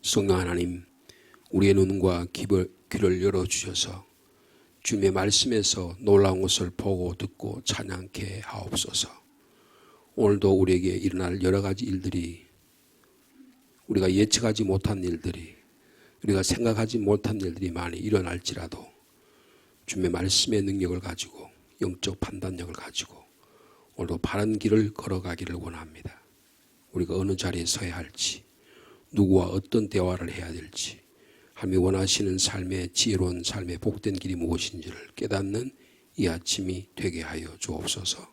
성령 하나님, 우리의 눈과 귀를 열어주셔서 주님의 말씀에서 놀라운 것을 보고 듣고 찬양케 하옵소서. 오늘도 우리에게 일어날 여러 가지 일들이, 우리가 예측하지 못한 일들이, 우리가 생각하지 못한 일들이 많이 일어날지라도 주님의 말씀의 능력을 가지고, 영적 판단력을 가지고 오늘도 바른 길을 걸어가기를 원합니다. 우리가 어느 자리에 서야 할지, 누구와 어떤 대화를 해야 될지, 하나님이 원하시는 삶의 지혜로운 삶의 복된 길이 무엇인지를 깨닫는 이 아침이 되게 하여 주옵소서.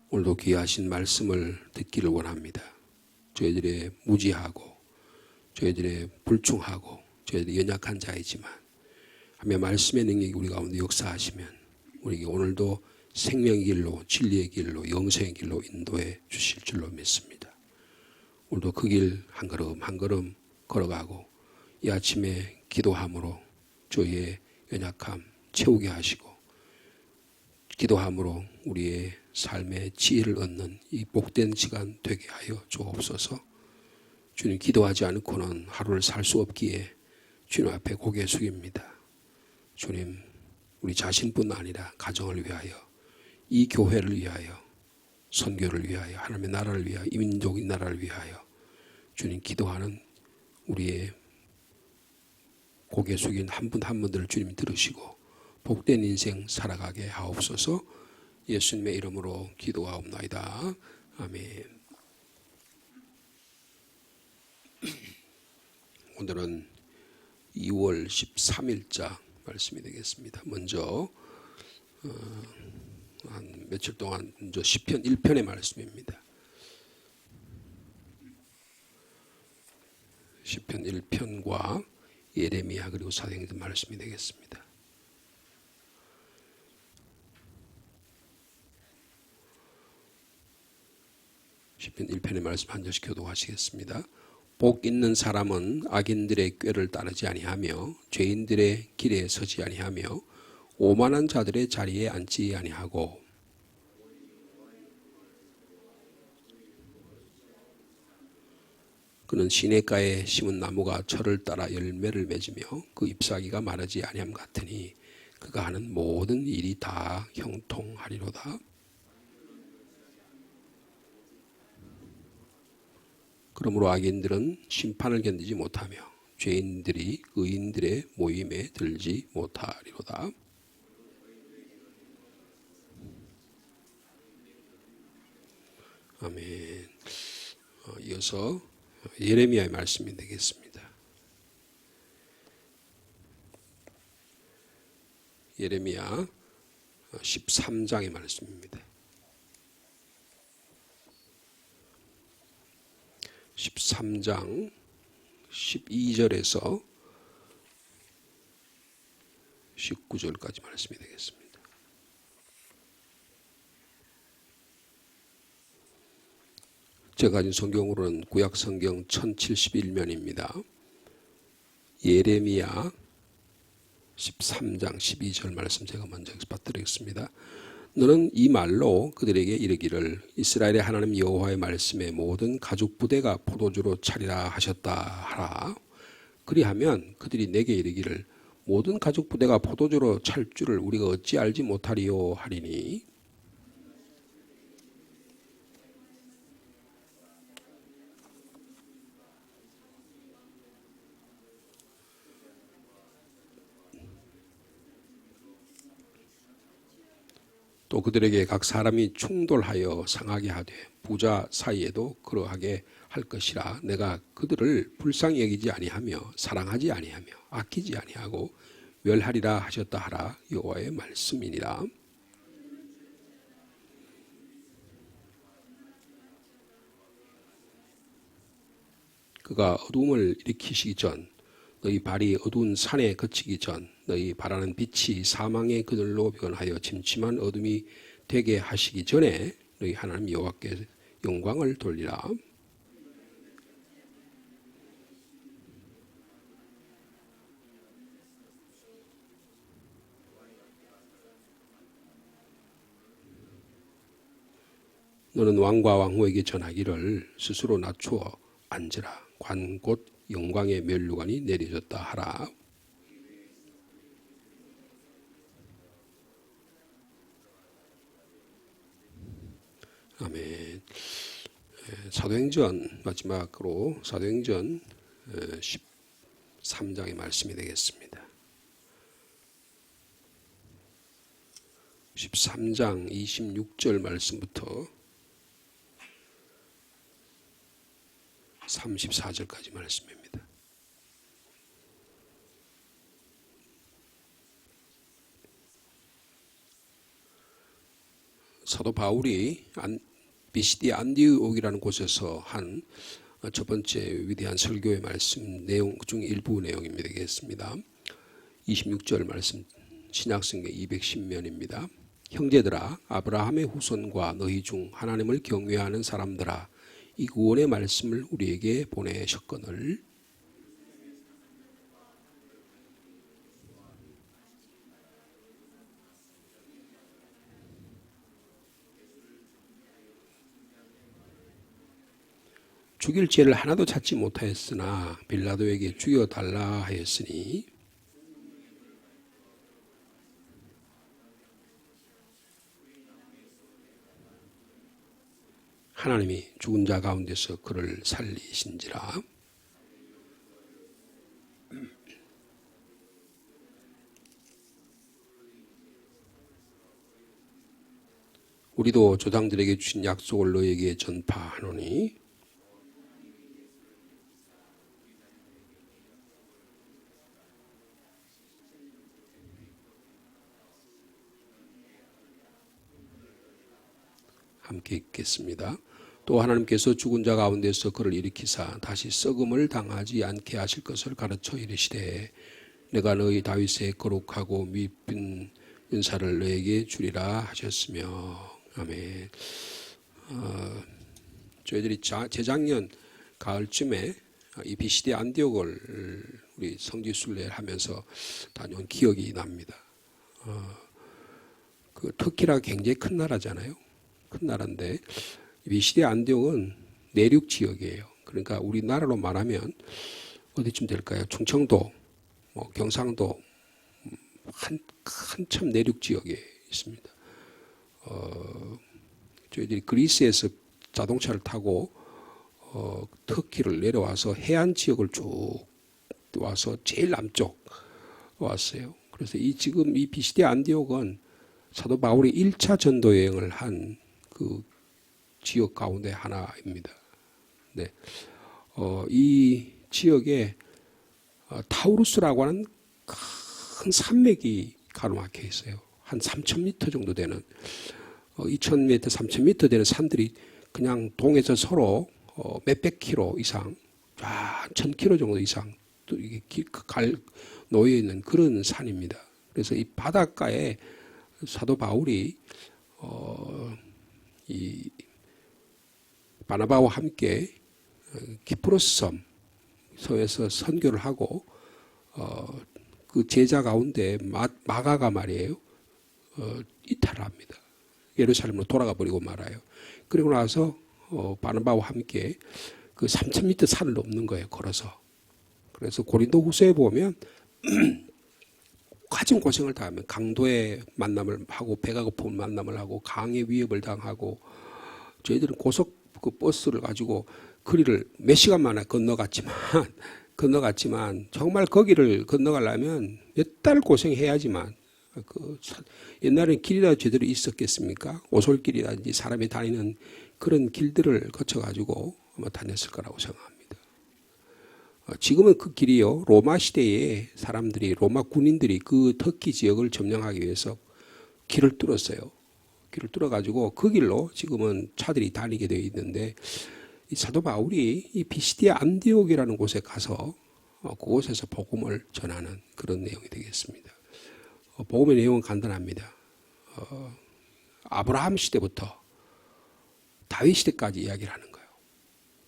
오늘도 귀하신 말씀을 듣기를 원합니다. 저희들의 무지하고 저희들의 불충하고 저희들의 연약한 자이지만 하나님의 말씀의 능력이 우리 가운데 역사하시면 우리에게 오늘도 생명의 길로, 진리의 길로, 영생의 길로 인도해 주실 줄로 믿습니다. 오늘도 그 길 한 걸음 한 걸음 걸어가고 이 아침에 기도함으로 저희의 연약함 채우게 하시고, 기도함으로 우리의 삶의 지혜를 얻는 이 복된 시간 되게 하여 주옵소서. 주님, 기도하지 않고는 하루를 살 수 없기에 주님 앞에 고개 숙입니다. 주님, 우리 자신뿐 아니라 가정을 위하여, 이 교회를 위하여, 선교를 위하여, 하나님의 나라를 위하여, 이 민족의 나라를 위하여 주님 기도하는 우리의 고개 숙인 한 분 한 분들을 주님이 들으시고 복된 인생 살아가게 하옵소서. 예수님의 이름으로 기도하옵나이다. 아멘. 오늘은 2월 13일자 말씀이 되겠습니다. 먼저 한 며칠 동안 먼저 시편 1편의 말씀입니다. 시편 1편과 예레미야 그리고 사도행전 말씀이 되겠습니다. 시편 1편의 말씀 한 절씩 교독하시겠습니다. 복 있는 사람은 악인들의 꾀를 따르지 아니하며 죄인들의 길에 서지 아니하며 오만한 자들의 자리에 앉지 아니하고 그는 시냇가에 심은 나무가 철을 따라 열매를 맺으며 그 잎사귀가 마르지 아니함 같으니 그가 하는 모든 일이 다 형통하리로다. 그러므로 악인들은 심판을 견디지 못하며 죄인들이 의인들의 모임에 들지 못하리로다. 아멘. 이어서 예레미야의 말씀이 되겠습니다. 예레미야 13장의 말씀입니다. 13장 12절에서 19절까지 말씀이 되겠습니다. 제가 가진 성경으로는 구약 성경 1071면입니다. 예레미야 13장 12절 말씀 제가 먼저 받드리겠습니다. 너는 이 말로 그들에게 이르기를 이스라엘의 하나님 여호와의 말씀에 모든 가죽 부대가 포도주로 차리라 하셨다 하라. 그리하면 그들이 내게 이르기를 모든 가죽 부대가 포도주로 찰 줄을 우리가 어찌 알지 못하리요 하리니 또 그들에게 각 사람이 충돌하여 상하게 하되 부자 사이에도 그러하게 할 것이라. 내가 그들을 불쌍히 여기지 아니하며 사랑하지 아니하며 아끼지 아니하고 멸하리라 하셨다 하라. 여호와의 말씀이니라. 그가 어두움을 일으키시기 전 너희 발이 어두운 산에 그치기 전 너희 바라는 빛이 사망의 그늘로 변하여 침침한 어둠이 되게 하시기 전에 너희 하나님 여호와께 영광을 돌리라. 너는 왕과 왕후에게 전하기를 스스로 낮추어 앉으라. 관 곧 영광의 면류관이 내려졌다 하라. 아멘. 사도행전 마지막으로 사도행전 13장의 말씀이 되겠습니다. 13장 26절 말씀부터 34절까지 말씀입니다. 사도 바울이 비시디 안디옥이라는 곳에서 한 첫 번째 위대한 설교의 말씀 내용 중 일부 내용이 되겠습니다. 26절 말씀 신약성경 210면입니다. 형제들아, 아브라함의 후손과 너희 중 하나님을 경외하는 사람들아, 이 구원의 말씀을 우리에게 보내셨거늘 죽일 죄를 하나도 찾지 못하였으나 빌라도에게 죽여달라 하였으니 하나님이 죽은 자 가운데서 그를 살리신지라. 우리도 조상들에게 주신 약속을 너에게 전파하노니 함께 읽겠습니다. 또 하나님께서 죽은 자 가운데서 그를 일으키사 다시 썩음을 당하지 않게 하실 것을 가르쳐 이르시되 내가 너희 다윗의 거룩하고 미쁜 은사를 너에게 주리라 하셨으며. 아멘. 저희들이 재작년 가을쯤에 이 비시디 안디옥을 우리 성지순례를 하면서 다녀온 기억이 납니다. 그 터키가 굉장히 큰 나라잖아요. 큰 나라인데 비시디 안디옥은 내륙 지역이에요. 그러니까 우리나라로 말하면 어디쯤 될까요? 충청도, 경상도 한참 내륙 지역에 있습니다. 저희들이 그리스에서 자동차를 타고 터키를 내려와서 해안 지역을 쭉 와서 제일 남쪽 왔어요. 그래서 지금 이 비시디 안디옥은 사도 바울이 1차 전도 여행을 한 그 지역 가운데 하나입니다. 네. 이 지역에 타우루스라고 하는 큰 산맥이 가로막혀 있어요. 한 3,000m 정도 되는 2,000m, 3,000m 되는 산들이 그냥 동에서 서로 몇백 킬로 이상, 1,000킬로 정도 이상 또 이게 놓여 있는 그런 산입니다. 그래서 이 바닷가에 사도 바울이 이 바나바와 함께 키프로스 섬에서 선교를 하고 그 제자 가운데 마가가 말이에요. 이탈을 합니다. 예루살렘으로 돌아가 버리고 말아요. 그리고 나서 바나바와 함께 그 3,000m 산을 넘는 거예요. 걸어서. 그래서 고린도 후서에 보면 가진 고생을 당하면 강도의 만남을 하고 배가 고픈 만남을 하고 강의 위협을 당하고 저희들은 고속 그 버스를 가지고 거리를 몇 시간 만에 건너갔지만 정말 거기를 건너가려면 몇 달 고생해야지만 옛날에는 길이라 제대로 있었겠습니까? 오솔길이라든지 사람이 다니는 그런 길들을 거쳐가지고 아마 다녔을 거라고 생각합니다. 지금은 그 길이요, 로마 시대에 로마 군인들이 그 터키 지역을 점령하기 위해서 길을 뚫었어요. 길을 뚫어가지고 그 길로 지금은 차들이 다니게 되어 있는데, 이 사도 바울이 이 비시디 안디옥이라는 곳에 가서 그곳에서 복음을 전하는 그런 내용이 되겠습니다. 복음의 내용은 간단합니다. 아브라함 시대부터 다윗 시대까지 이야기를 하는 거예요.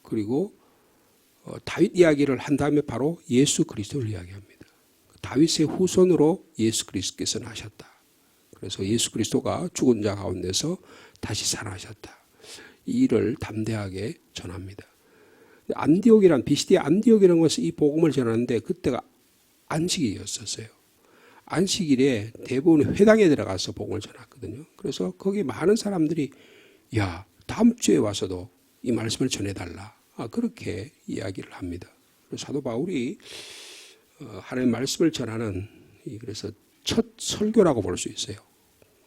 그리고 다윗 이야기를 한 다음에 바로 예수 그리스도를 이야기합니다. 다윗의 후손으로 예수 그리스도께서 나셨다. 그래서 예수 그리스도가 죽은 자 가운데서 다시 살아나셨다. 이 일을 담대하게 전합니다. 안디옥이란 비시디아 안디옥이라는 것은 이 복음을 전하는데 그때가 안식일이었었어요. 안식일에 대부분 회당에 들어가서 복음을 전했거든요. 그래서 거기 많은 사람들이 야 다음 주에 와서도 이 말씀을 전해달라. 그렇게 이야기를 합니다. 사도 바울이 하나님의 말씀을 전하는 그래서 첫 설교라고 볼 수 있어요.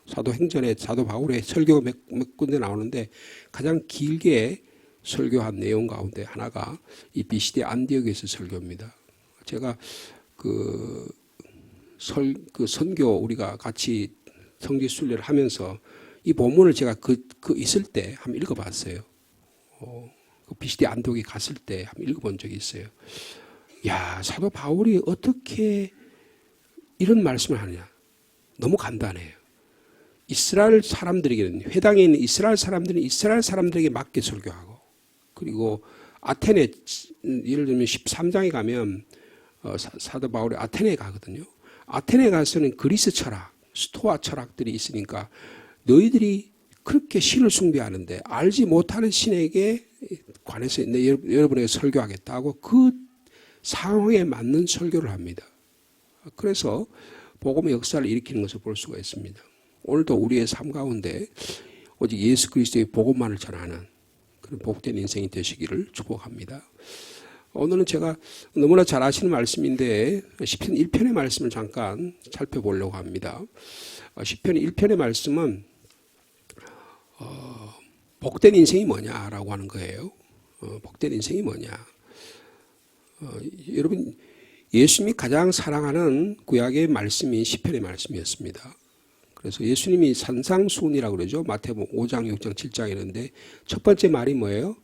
사도행전에 사도 바울의 설교가 몇 군데 나오는데 가장 길게 설교한 내용 가운데 하나가 이 비시디아 안디옥에서 설교입니다. 제가 그 선교 우리가 같이 성지 순례를 하면서 이 본문을 제가 그 있을 때 한번 읽어봤어요. 그 비시디아 안디옥에 갔을 때 한번 읽어본 적이 있어요. 야, 사도 바울이 어떻게 이런 말씀을 하느냐. 너무 간단해요. 이스라엘 사람들에게는 회당에 있는 이스라엘 사람들은 이스라엘 사람들에게 맞게 설교하고 그리고 아테네 예를 들면 13장에 가면 사도 바울이 아테네에 가거든요. 아테네에 가서는 그리스 철학, 스토아 철학들이 있으니까 너희들이 그렇게 신을 숭배하는데 알지 못하는 신에게 관해서 여러분에게 설교하겠다고 그 상황에 맞는 설교를 합니다. 그래서 복음의 역사를 일으키는 것을 볼 수가 있습니다. 오늘도 우리의 삶 가운데 오직 예수 그리스도의 복음만을 전하는 그런 복된 인생이 되시기를 축복합니다. 오늘은 제가 너무나 잘 아시는 말씀인데 시편 1편의 말씀을 잠깐 살펴보려고 합니다. 시편 1편의 말씀은 복된 인생이 뭐냐라고 하는 거예요. 복된 인생이 뭐냐. 여러분 예수님이 가장 사랑하는 구약의 말씀이 시편의 말씀이었습니다. 그래서 예수님이 산상수훈이라고 그러죠. 마태복음 5장, 6장, 7장에 있는데 첫 번째 말이 뭐예요?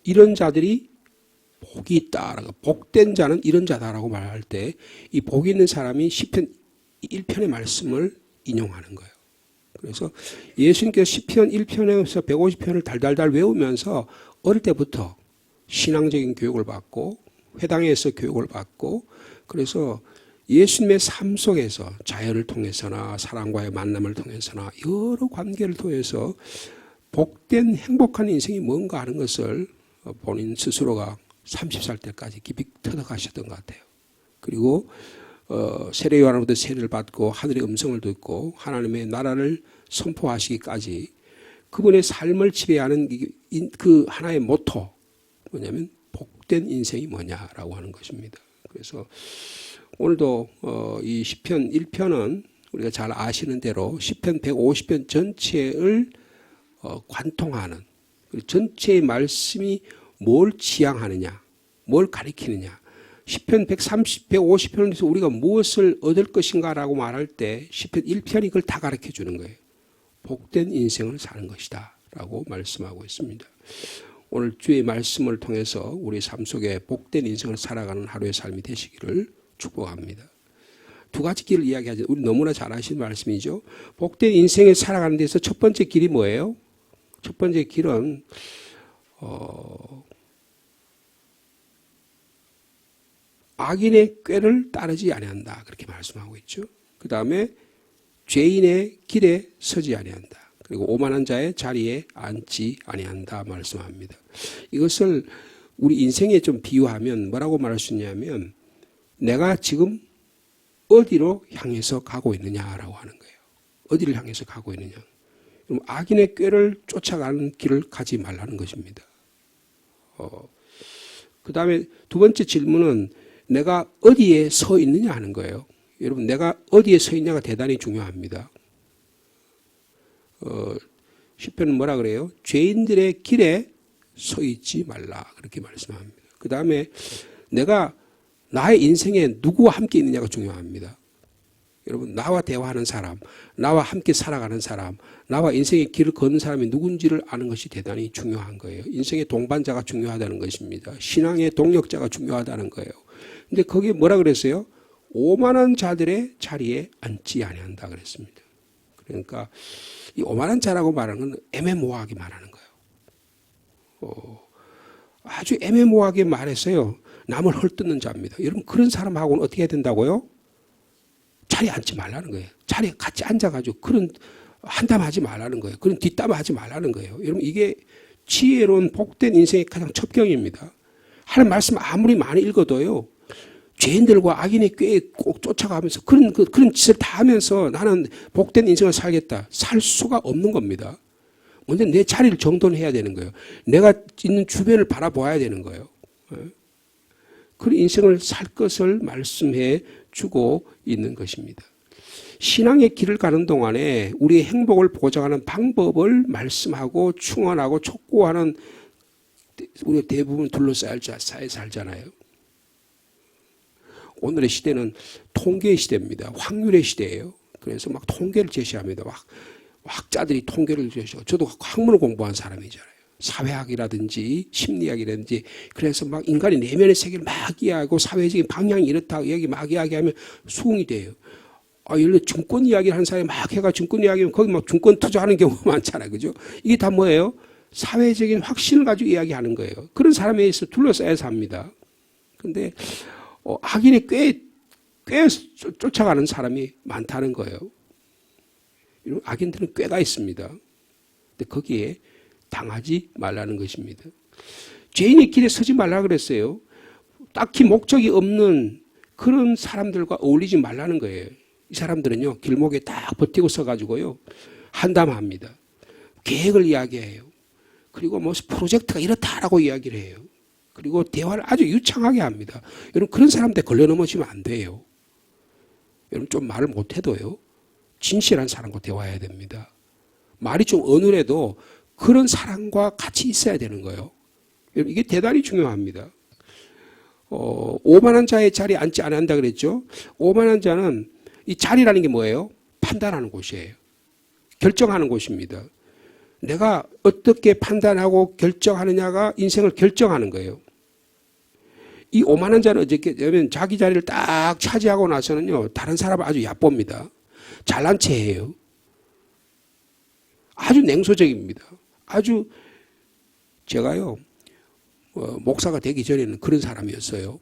이런 자들이 복이 있다. 복된 자는 이런 자다라고 말할 때 이 복이 있는 사람이 시편 1편의 말씀을 인용하는 거예요. 그래서 예수님께서 시편 1편에서 150편을 달달달 외우면서 어릴 때부터 신앙적인 교육을 받고 회당에서 교육을 받고 그래서 예수님의 삶 속에서 자연을 통해서나 사람과의 만남을 통해서나 여러 관계를 통해서 복된 행복한 인생이 뭔가 하는 것을 본인 스스로가 30살 때까지 깊이 터득하셨던 것 같아요. 그리고 세례 요한으로부터 세례를 받고 하늘의 음성을 듣고 하나님의 나라를 선포하시기까지 그분의 삶을 지배하는 그 하나의 모토 뭐냐면 복된 인생이 뭐냐라고 하는 것입니다. 그래서 오늘도 이 시편 1편은 우리가 잘 아시는 대로 시편 150편 전체를 관통하는 전체의 말씀이 뭘 지향하느냐, 뭘 가리키느냐. 시편 130, 150편에서 우리가 무엇을 얻을 것인가라고 말할 때 시편 1편이 그걸 다 가르쳐 주는 거예요. 복된 인생을 사는 것이다 라고 말씀하고 있습니다. 오늘 주의 말씀을 통해서 우리 삶 속에 복된 인생을 살아가는 하루의 삶이 되시기를 축복합니다. 두 가지 길을 이야기하죠. 우리 너무나 잘 아시는 말씀이죠. 복된 인생을 살아가는 데서 첫 번째 길이 뭐예요? 첫 번째 길은 악인의 꾀를 따르지 아니한다. 그렇게 말씀하고 있죠. 그 다음에 죄인의 길에 서지 아니한다. 그리고 오만한 자의 자리에 앉지 아니한다 말씀합니다. 이것을 우리 인생에 좀 비유하면 뭐라고 말할 수 있냐면 내가 지금 어디로 향해서 가고 있느냐라고 하는 거예요. 어디를 향해서 가고 있느냐. 그럼 악인의 꾀를 쫓아가는 길을 가지 말라는 것입니다. 그 다음에 두 번째 질문은 내가 어디에 서 있느냐 하는 거예요. 여러분 내가 어디에 서 있냐가 대단히 중요합니다. 시편은 뭐라 그래요? 죄인들의 길에 서 있지 말라 그렇게 말씀합니다. 그 다음에 내가 나의 인생에 누구와 함께 있느냐가 중요합니다. 여러분 나와 대화하는 사람, 나와 함께 살아가는 사람, 나와 인생의 길을 걷는 사람이 누군지를 아는 것이 대단히 중요한 거예요. 인생의 동반자가 중요하다는 것입니다. 신앙의 동력자가 중요하다는 거예요. 근데 거기에 뭐라 그랬어요? 오만한 자들의 자리에 앉지 아니한다 그랬습니다. 그러니까 이 오만한 자라고 말하는 건 애매모호하게 말하는 거예요. 아주 애매모호하게 말해서요. 남을 헐뜯는 자입니다. 여러분 그런 사람하고는 어떻게 해야 된다고요? 자리에 앉지 말라는 거예요. 자리에 같이 앉아가지고 그런 한담하지 말라는 거예요. 그런 뒷담화하지 말라는 거예요. 여러분 이게 지혜로운 복된 인생의 가장 첩경입니다. 하나님 말씀 아무리 많이 읽어도요, 죄인들과 악인의 꾀에 꼭 쫓아가면서 그런 짓을 다 하면서 나는 복된 인생을 살겠다. 살 수가 없는 겁니다. 먼저 내 자리를 정돈해야 되는 거예요. 내가 있는 주변을 바라보아야 되는 거예요. 그런 인생을 살 것을 말씀해 주고 있는 것입니다. 신앙의 길을 가는 동안에 우리의 행복을 보장하는 방법을 말씀하고 충원하고 촉구하는 우리가 대부분 둘러싸여 살잖아요. 오늘의 시대는 통계의 시대입니다. 확률의 시대예요. 그래서 막 통계를 제시합니다. 학자들이 통계를 제시하고, 저도 학문을 공부한 사람이잖아요. 사회학이라든지 심리학이라든지. 그래서 막 인간의 내면의 세계를 막 이야기하고 사회적인 방향이 이렇다 막 이야기하면 수긍이 돼요. 예를 들어 증권 이야기를 하는 사람이 막 해가 증권 이야기하면 거기 막 증권 투자하는 경우가 많잖아요. 그죠? 이게 다 뭐예요? 사회적인 확신을 가지고 이야기하는 거예요. 그런 사람에 의해서 둘러싸여 삽니다. 근데 악인의 꽤 쫓아가는 사람이 많다는 거예요. 이런 악인들은 꽤가 있습니다. 근데 거기에 당하지 말라는 것입니다. 죄인의 길에 서지 말라 그랬어요. 딱히 목적이 없는 그런 사람들과 어울리지 말라는 거예요. 이 사람들은요, 길목에 딱 버티고 서가지고요, 한담합니다. 계획을 이야기해요. 그리고 뭐 프로젝트가 이렇다라고 이야기를 해요. 그리고 대화를 아주 유창하게 합니다. 여러분, 그런 사람한테 걸려 넘어지면 안 돼요. 여러분, 좀 말을 못해도요, 진실한 사람과 대화해야 됩니다. 말이 좀 어눌해도 그런 사람과 같이 있어야 되는 거예요. 여러분, 이게 대단히 중요합니다. 오만한 자의 자리에 앉지 않는다 그랬죠. 오만한 자는 이 자리라는 게 뭐예요? 판단하는 곳이에요. 결정하는 곳입니다. 내가 어떻게 판단하고 결정하느냐가 인생을 결정하는 거예요. 이 오만한 자는 어떻게 되면 자기 자리를 딱 차지하고 나서는요, 다른 사람을 아주 얕봅니다. 잘난 체해요. 아주 냉소적입니다. 아주 제가요, 목사가 되기 전에는 그런 사람이었어요.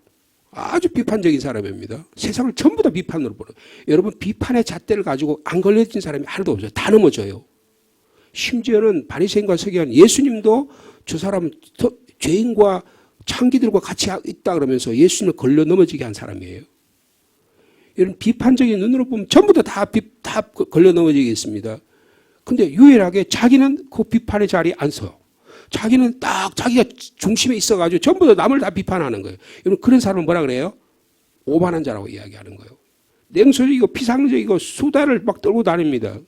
아주 비판적인 사람입니다. 세상을 전부 다 비판으로 보는. 여러분, 비판의 잣대를 가지고 안 걸려진 사람이 하나도 없어요. 다 넘어져요. 심지어는 바리새인과 서기관 예수님도 저 사람은 죄인과 창기들과 같이 있다 그러면서 예수님을 걸려 넘어지게 한 사람이에요. 여러분, 비판적인 눈으로 보면 전부 다 걸려 넘어지겠습니다. 근데 유일하게 자기는 그 비판의 자리에 안 서. 자기는 딱 자기가 중심에 있어가지고 전부 다 남을 다 비판하는 거예요. 여러분, 그런 사람은 뭐라 그래요? 오만한 자라고 이야기하는 거예요. 냉소적이고 피상적이고 수다를 막 떨고 다닙니다.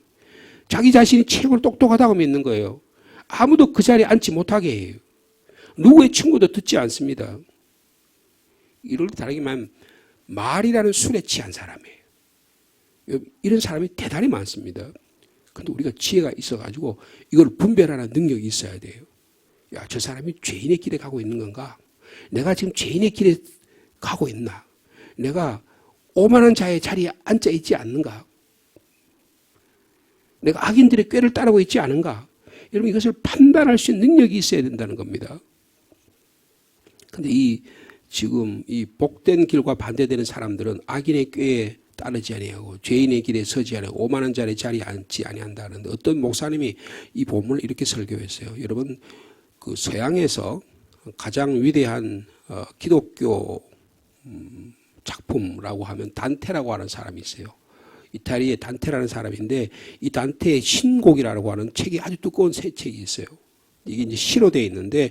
자기 자신이 최고로 똑똑하다고 믿는 거예요. 아무도 그 자리에 앉지 못하게 해요. 누구의 친구도 듣지 않습니다. 이를 다르기만 말이라는 술에 취한 사람이에요. 이런 사람이 대단히 많습니다. 근데 우리가 지혜가 있어가지고 이걸 분별하는 능력이 있어야 돼요. 야, 저 사람이 죄인의 길에 가고 있는 건가? 내가 지금 죄인의 길에 가고 있나? 내가 오만한 자의 자리에 앉아 있지 않는가? 내가 악인들의 꾀를 따르고 있지 않은가? 여러분, 이것을 판단할 수 있는 능력이 있어야 된다는 겁니다. 근데 지금 이 복된 길과 반대되는 사람들은 악인의 꾀에 따르지 아니하고 죄인의 길에 서지 아니하고 오만한 자의 자리에 앉지 아니한다는데, 어떤 목사님이 이 본문을 이렇게 설교했어요. 여러분, 그 서양에서 가장 위대한 기독교 작품이라고 하면 단테라고 하는 사람이 있어요. 이탈리아의 단테라는 사람인데, 이 단테의 신곡이라고 하는 책이 아주 두꺼운 새 책이 있어요. 이게 이제 시로 되어 있는데,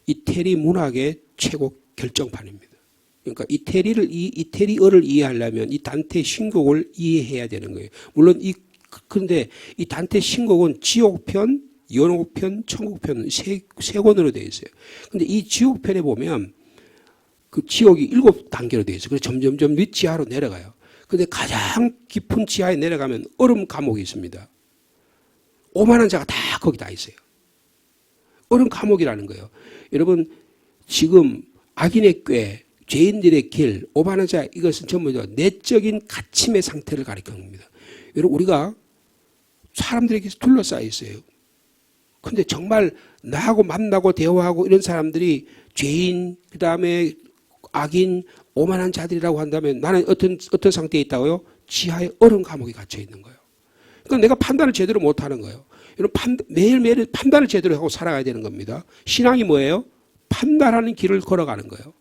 이태리 문학의 최고 결정판입니다. 그러니까 이태리어를 이해하려면 이 단테 신곡을 이해해야 되는 거예요. 물론 그런데 이 단테 신곡은 지옥편, 연옥편, 천국편 세 권으로 되어 있어요. 근데 이 지옥편에 보면 그 지옥이 7단계로 되어 있어요. 그래서 점점점 밑지하로 내려가요. 근데 가장 깊은 지하에 내려가면 얼음 감옥이 있습니다. 오만한 자가 다 거기 다 있어요. 얼음 감옥이라는 거예요. 여러분, 지금 악인의 꾀, 죄인들의 길, 오만한 자, 이것은 전부 다 내적인 갇힘의 상태를 가리키는 겁니다. 여러분, 우리가 사람들에게 둘러싸여 있어요. 근데 정말 나하고 만나고 대화하고 이런 사람들이 죄인, 그 다음에 악인, 오만한 자들이라고 한다면 나는 어떤 상태에 있다고요? 지하에 얼음 감옥에 갇혀 있는 거예요. 그러니까 내가 판단을 제대로 못하는 거예요. 여러분, 매일매일 판단을 제대로 하고 살아가야 되는 겁니다. 신앙이 뭐예요? 판단하는 길을 걸어가는 거예요.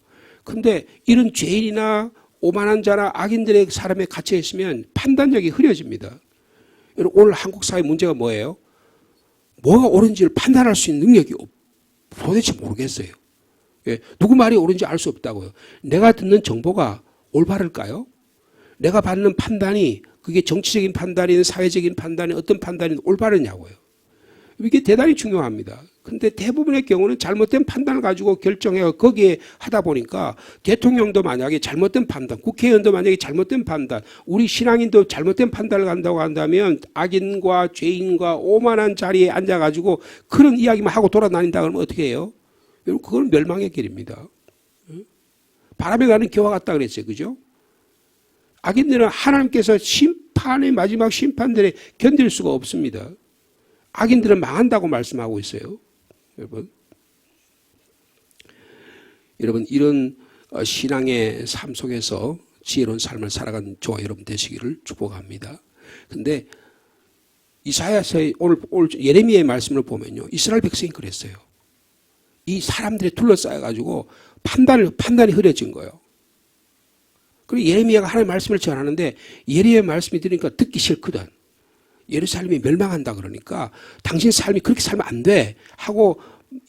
근데 이런 죄인이나 오만한 자나 악인들의 사람에 갇혀 있으면 판단력이 흐려집니다. 여러분, 오늘 한국 사회 문제가 뭐예요? 뭐가 옳은지를 판단할 수 있는 능력이 도대체 모르겠어요. 예, 누구 말이 옳은지 알 수 없다고요. 내가 듣는 정보가 올바를까요? 내가 받는 판단이 그게 정치적인 판단이든 사회적인 판단이 어떤 판단이 올바르냐고요. 이게 대단히 중요합니다. 근데 대부분의 경우는 잘못된 판단을 가지고 결정해 거기에 하다 보니까 대통령도 만약에 잘못된 판단, 국회의원도 만약에 잘못된 판단, 우리 신앙인도 잘못된 판단을 한다고 한다면 악인과 죄인과 오만한 자리에 앉아가지고 그런 이야기만 하고 돌아다닌다 그러면 어떻게 해요? 여러분, 그건 멸망의 길입니다. 바람에 가는 기와 같다 그랬어요. 그죠? 악인들은 하나님께서 심판의 마지막 심판들에 견딜 수가 없습니다. 악인들은 망한다고 말씀하고 있어요. 여러분 이런 신앙의 삶 속에서 지혜로운 삶을 살아가는 저와 여러분 되시기를 축복합니다. 근데 이사야서의 오늘 예레미야의 말씀을 보면요, 이스라엘 백성이 그랬어요. 이 사람들이 둘러싸여가지고 판단이 흐려진 거예요. 그리고 예레미야가 하나님의 말씀을 전하는데 예레미야의 말씀이 들으니까 듣기 싫거든. 예루살렘이 멸망한다 그러니까 당신 삶이 그렇게 살면 안 돼 하고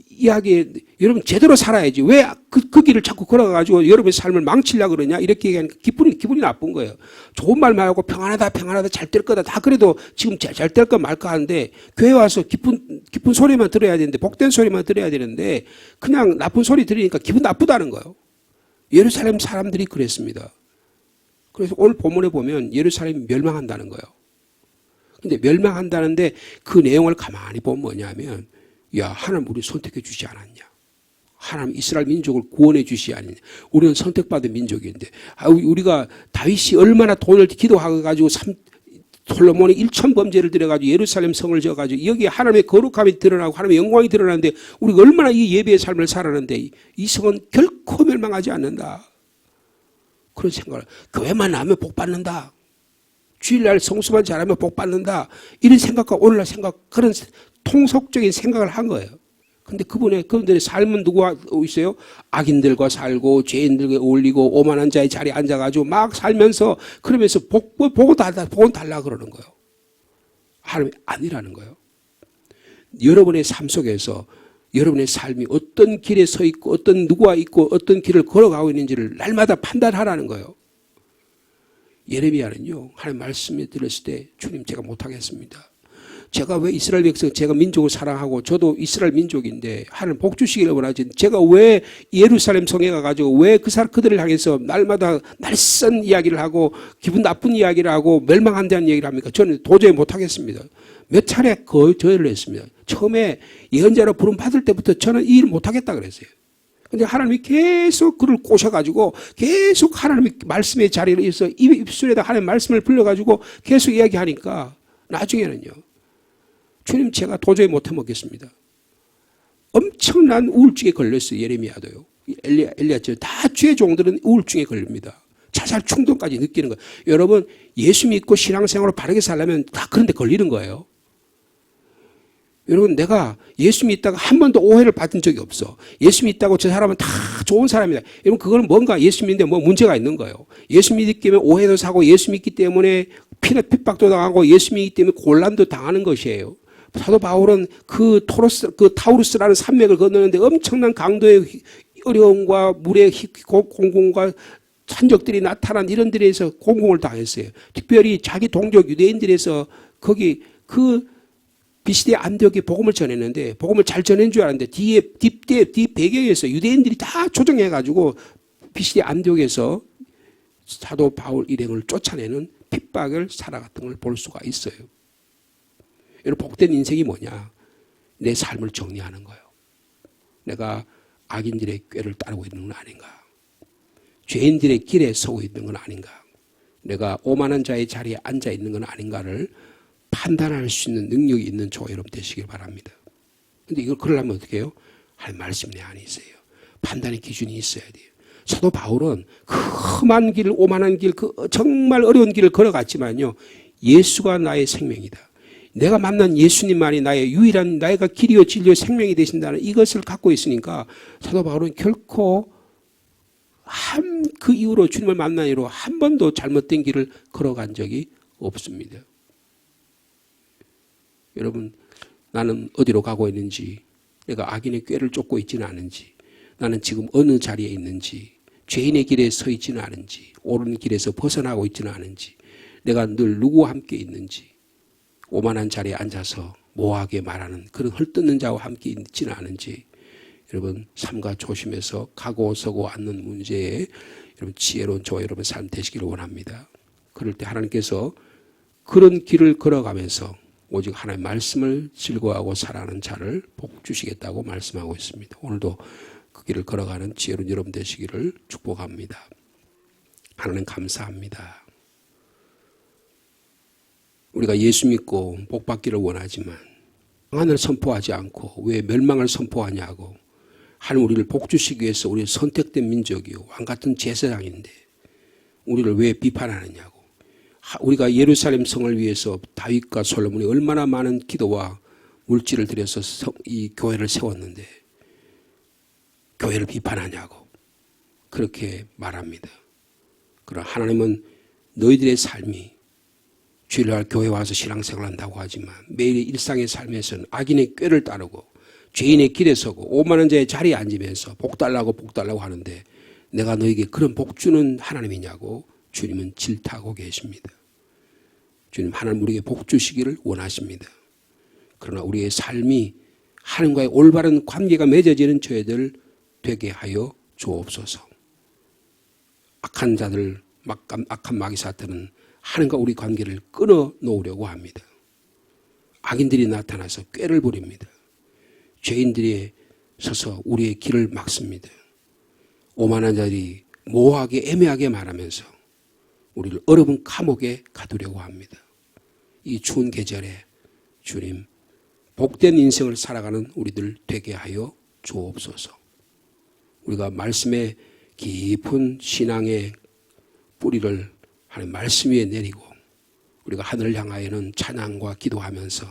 이야기, 여러분 제대로 살아야지 왜 그 길을 자꾸 걸어가지고 여러분의 삶을 망치려고 그러냐 이렇게 얘기하니까 기분이 나쁜 거예요. 좋은 말만 하고 평안하다 잘 될 거다 다 그래도 지금 잘 될까 말까 하는데 교회 와서 기쁜 소리만 들어야 되는데 복된 소리만 들어야 되는데 그냥 나쁜 소리 들으니까 기분 나쁘다는 거예요. 예루살렘 사람들이 그랬습니다. 그래서 오늘 본문에 보면 예루살렘이 멸망한다는 거예요. 근데 멸망한다는데 그 내용을 가만히 보면 뭐냐면, 야, 하나님 우리 선택해 주지 않았냐? 하나님 이스라엘 민족을 구원해 주시지 않느냐? 우리는 선택받은 민족인데, 우리가 다윗이 얼마나 돈을 기도하고 솔로몬이 1,000범죄를 들여가지고 예루살렘 성을 지어가지고 여기에 하나님의 거룩함이 드러나고 하나님의 영광이 드러나는데 우리가 얼마나 이 예배의 삶을 살았는데 이 성은 결코 멸망하지 않는다. 그런 생각을, 교회만 나면 복 받는다. 주일날 성수만 잘하면 복 받는다. 이런 생각과 오늘날 생각, 그런 통속적인 생각을 한 거예요. 근데 그분들의 삶은 누구와 있어요? 악인들과 살고 죄인들과 어울리고 오만한 자의 자리에 앉아가지고 막 살면서 그러면서 복은 달라 그러는 거예요. 하나님이 아니라는 거예요. 여러분의 삶 속에서 여러분의 삶이 어떤 길에 서 있고 어떤 누구와 있고 어떤 길을 걸어가고 있는지를 날마다 판단하라는 거예요. 예레미야는요, 하나님 말씀을 들었을 때 주님 제가 못하겠습니다. 제가 왜 이스라엘 백성, 제가 민족을 사랑하고 저도 이스라엘 민족인데 하나님 복 주시기를 원하지, 제가 왜 예루살렘 성에 가가지고 왜 그들을 향해서 날마다 날선 이야기를 하고 기분 나쁜 이야기를 하고 멸망한다는 얘기를 합니까? 저는 도저히 못하겠습니다. 몇 차례 거절을 했습니다. 처음에 예언자로 부름 받을 때부터 저는 이 일을 못하겠다 그랬어요. 근데 하나님이 계속 그를 꼬셔가지고 계속 하나님의 말씀의 자리에서 입술에다 하나님의 말씀을 불러가지고 계속 이야기하니까 나중에는요, 주님 제가 도저히 못해 먹겠습니다. 엄청난 우울증에 걸렸어요. 예레미야도요. 엘리야처럼 다 주의 종들은 우울증에 걸립니다. 자살 충동까지 느끼는 거예요. 여러분 예수 믿고 신앙생활을 바르게 살려면 다 그런 데 걸리는 거예요. 여러분 내가 예수 믿다가 한 번도 오해를 받은 적이 없어. 예수 믿다고 저 사람은 다 좋은 사람이다. 여러분 그거는 뭔가 예수 믿는데 뭐 문제가 있는 거예요. 예수 믿기 때문에 오해도 사고 예수 믿기 때문에 핍박도 당하고 예수 믿기 때문에 곤란도 당하는 것이에요. 사도 바울은 그 타우루스라는 산맥을 건너는데 엄청난 강도의 어려움과 물의 공공과 산적들이 나타난 이런 데에서 공공을 당했어요. 특별히 자기 동족 유대인들에서 거기 그 비시대 안디옥에 복음을 전했는데 복음을 잘 전한 줄 알았는데 뒤 배경에서 유대인들이 다 조정해가지고 비시대 안디옥에서 사도 바울 일행을 쫓아내는 핍박을 살아갔던 걸 볼 수가 있어요. 여러분 복된 인생이 뭐냐? 내 삶을 정리하는 거예요. 내가 악인들의 꾀를 따르고 있는 건 아닌가? 죄인들의 길에 서고 있는 건 아닌가? 내가 오만한 자의 자리에 앉아 있는 건 아닌가를 판단할 수 있는 능력이 있는 저와 여러분 되시길 바랍니다. 그런데 이걸 그러려면 어떻게 해요? 하나님 말씀 내 안에 있어요. 판단의 기준이 있어야 돼요. 사도 바울은 그 험한 길, 오만한 길, 그 정말 어려운 길을 걸어갔지만요, 예수가 나의 생명이다. 내가 만난 예수님만이 나의 유일한 나이가 길이요 진리요 생명이 되신다는 이것을 갖고 있으니까 사도 바울은 결코 그 이후로 주님을 만난 이후로 한 번도 잘못된 길을 걸어간 적이 없습니다. 여러분, 나는 어디로 가고 있는지, 내가 악인의 꾀를 쫓고 있지는 않은지, 나는 지금 어느 자리에 있는지, 죄인의 길에 서 있지는 않은지, 옳은 길에서 벗어나고 있지는 않은지, 내가 늘 누구와 함께 있는지, 오만한 자리에 앉아서 모호하게 말하는 그런 헐뜯는 자와 함께 있지는 않은지, 여러분 삼가 조심해서 가고 서고 앉는 문제에 여러분 지혜로운 저와 여러분 삶 되시기를 원합니다. 그럴 때 하나님께서 그런 길을 걸어가면서 오직 하나님의 말씀을 즐거워하고 살아가는 자를 복 주시겠다고 말씀하고 있습니다. 오늘도 그 길을 걸어가는 지혜로운 여러분 되시기를 축복합니다. 하나님 감사합니다. 우리가 예수 믿고 복 받기를 원하지만 하늘을 선포하지 않고 왜 멸망을 선포하냐고, 하나님 우리를 복 주시기 위해서 우리 선택된 민족이요 왕같은 제사장인데 우리를 왜 비판하느냐고. 우리가 예루살렘 성을 위해서 다윗과 솔로몬이 얼마나 많은 기도와 물질을 들여서 이 교회를 세웠는데 교회를 비판하냐고 그렇게 말합니다. 그러나 하나님은 너희들의 삶이 주일날 교회 와서 신앙생활 한다고 하지만 매일의 일상의 삶에서는 악인의 꾀를 따르고 죄인의 길에 서고 오만한 자의 자리에 앉으면서 복 달라고 하는데 내가 너에게 그런 복 주는 하나님이냐고 주님은 질타하고 계십니다. 주님, 하나님 우리에게 복 주시기를 원하십니다. 그러나 우리의 삶이 하나님과의 올바른 관계가 맺어지는 저희들 되게 하여 주옵소서. 악한 자들, 악한 마귀사들은 하나님과 우리 관계를 끊어 놓으려고 합니다. 악인들이 나타나서 꾀를 부립니다. 죄인들이 서서 우리의 길을 막습니다. 오만한 자들이 모호하게 애매하게 말하면서 우리를 얼어붙은 감옥에 가두려고 합니다. 이 추운 계절에 주님, 복된 인생을 살아가는 우리들 되게 하여 주옵소서. 우리가 말씀의 깊은 신앙의 뿌리를 하나님 말씀 위에 내리고 우리가 하늘을 향하여는 찬양과 기도하면서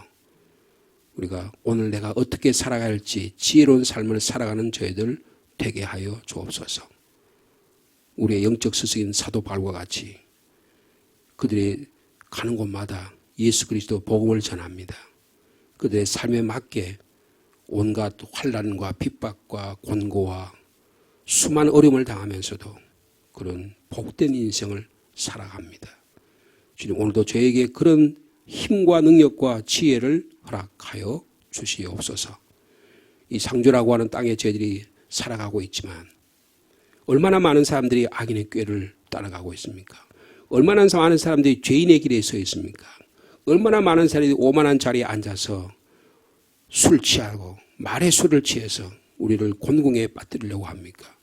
우리가 오늘 내가 어떻게 살아가야 할지 지혜로운 삶을 살아가는 저희들 되게 하여 주옵소서. 우리의 영적 스승인 사도 바울과 같이 그들이 가는 곳마다 예수 그리스도 복음을 전합니다. 그들의 삶에 맞게 온갖 환난과 핍박과 곤고와 수많은 어려움을 당하면서도 그런 복된 인생을 살아갑니다. 주님, 오늘도 저에게 그런 힘과 능력과 지혜를 허락하여 주시옵소서. 이 상주라고 하는 땅에 저희들이 살아가고 있지만 얼마나 많은 사람들이 악인의 꾀를 따라가고 있습니까? 얼마나 많은 사람들이 죄인의 길에 서 있습니까? 얼마나 많은 사람들이 오만한 자리에 앉아서 술 취하고 말의 술을 취해서 우리를 곤궁에 빠뜨리려고 합니까?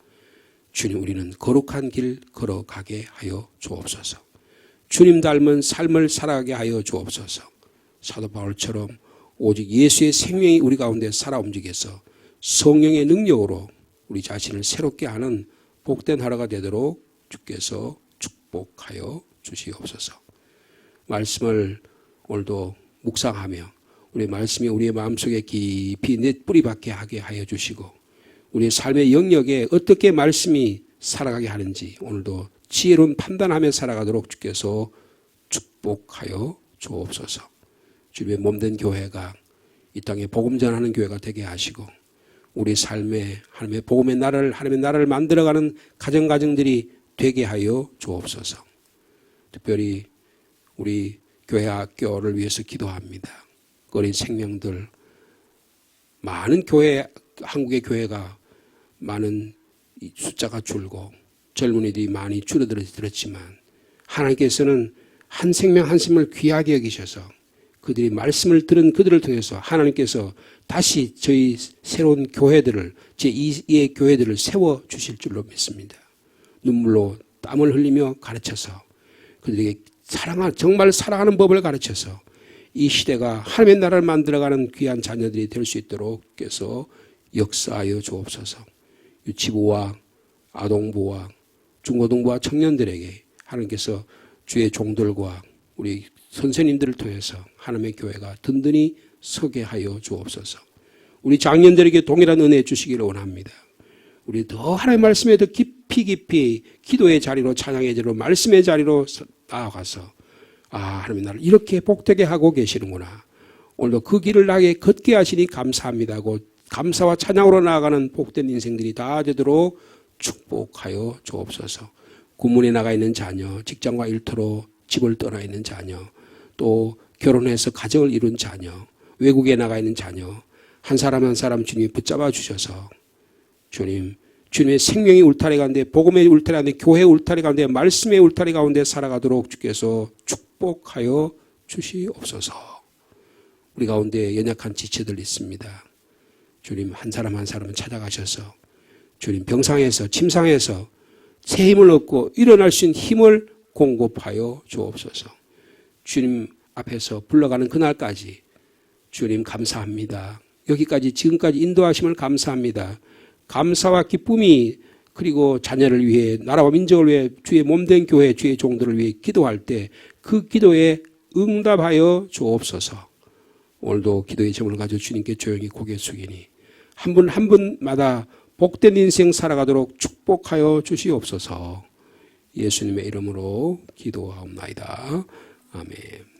주님, 우리는 거룩한 길 걸어가게 하여 주옵소서. 주님 닮은 삶을 살아가게 하여 주옵소서. 사도 바울처럼 오직 예수의 생명이 우리 가운데 살아 움직여서 성령의 능력으로 우리 자신을 새롭게 하는 복된 하루가 되도록 주께서 축복하여 주시옵소서. 말씀을 오늘도 묵상하며 우리의 말씀이 우리의 마음속에 깊이 뿌리 박게 하게 하여 주시고 우리의 삶의 영역에 어떻게 말씀이 살아가게 하는지 오늘도 지혜로운 판단하며 살아가도록 주께서 축복하여 주옵소서. 주님의 몸된 교회가 이 땅에 복음 전하는 교회가 되게 하시고 우리 삶에 하나님의 복음의 나라를 하나님의 나라를 만들어가는 가정들이 되게 하여 주옵소서. 특별히 우리 교회 학교를 위해서 기도합니다. 어린 생명들, 많은 교회, 한국의 교회가 많은 숫자가 줄고 젊은이들이 많이 줄어들었지만 하나님께서는 한 생명 한 생명을 귀하게 여기셔서 그들이 말씀을 들은 그들을 통해서 하나님께서 다시 저희 새로운 교회들을 제2의 교회들을 세워주실 줄로 믿습니다. 눈물로 땀을 흘리며 가르쳐서 그들에게 정말 사랑하는 법을 가르쳐서 이 시대가 하나님의 나라를 만들어가는 귀한 자녀들이 될 수 있도록 께서 역사하여 주옵소서. 유치부와 아동부와 중고등부와 청년들에게 하나님께서 주의 종들과 우리 선생님들을 통해서 하나님의 교회가 든든히 서게 하여 주옵소서. 우리 장년들에게 동일한 은혜 주시기를 원합니다. 우리 더 하나님의 말씀에 더 깊이 기도의 자리로, 찬양의 자리로, 말씀의 자리로 나아가서 하나님 나를 이렇게 복되게 하고 계시는구나. 오늘도 그 길을 나에게 걷게 하시니 감사합니다 하고 감사와 찬양으로 나아가는 복된 인생들이 다 되도록 축복하여 주옵소서. 군문에 나가 있는 자녀, 직장과 일터로 집을 떠나 있는 자녀, 또 결혼해서 가정을 이룬 자녀, 외국에 나가 있는 자녀, 한 사람 한 사람 주님이 붙잡아 주셔서 주님의 생명의 울타리 가운데, 복음의 울타리 가운데, 교회의 울타리 가운데, 말씀의 울타리 가운데 살아가도록 주께서 축복하여 주시옵소서. 우리 가운데 연약한 지체들 있습니다. 주님 한 사람 한 사람은 찾아가셔서 주님 병상에서 침상에서 새 힘을 얻고 일어날 수 있는 힘을 공급하여 주옵소서. 주님 앞에서 불러가는 그날까지 주님 감사합니다. 여기까지 지금까지 인도하심을 감사합니다. 감사와 기쁨이, 그리고 자녀를 위해, 나라와 민족을 위해, 주의 몸된 교회, 주의 종들을 위해 기도할 때 그 기도에 응답하여 주옵소서. 오늘도 기도의 제목을 가지고 주님께 조용히 고개 숙이니 한 분 한 분마다 복된 인생 살아가도록 축복하여 주시옵소서. 예수님의 이름으로 기도하옵나이다. 아멘.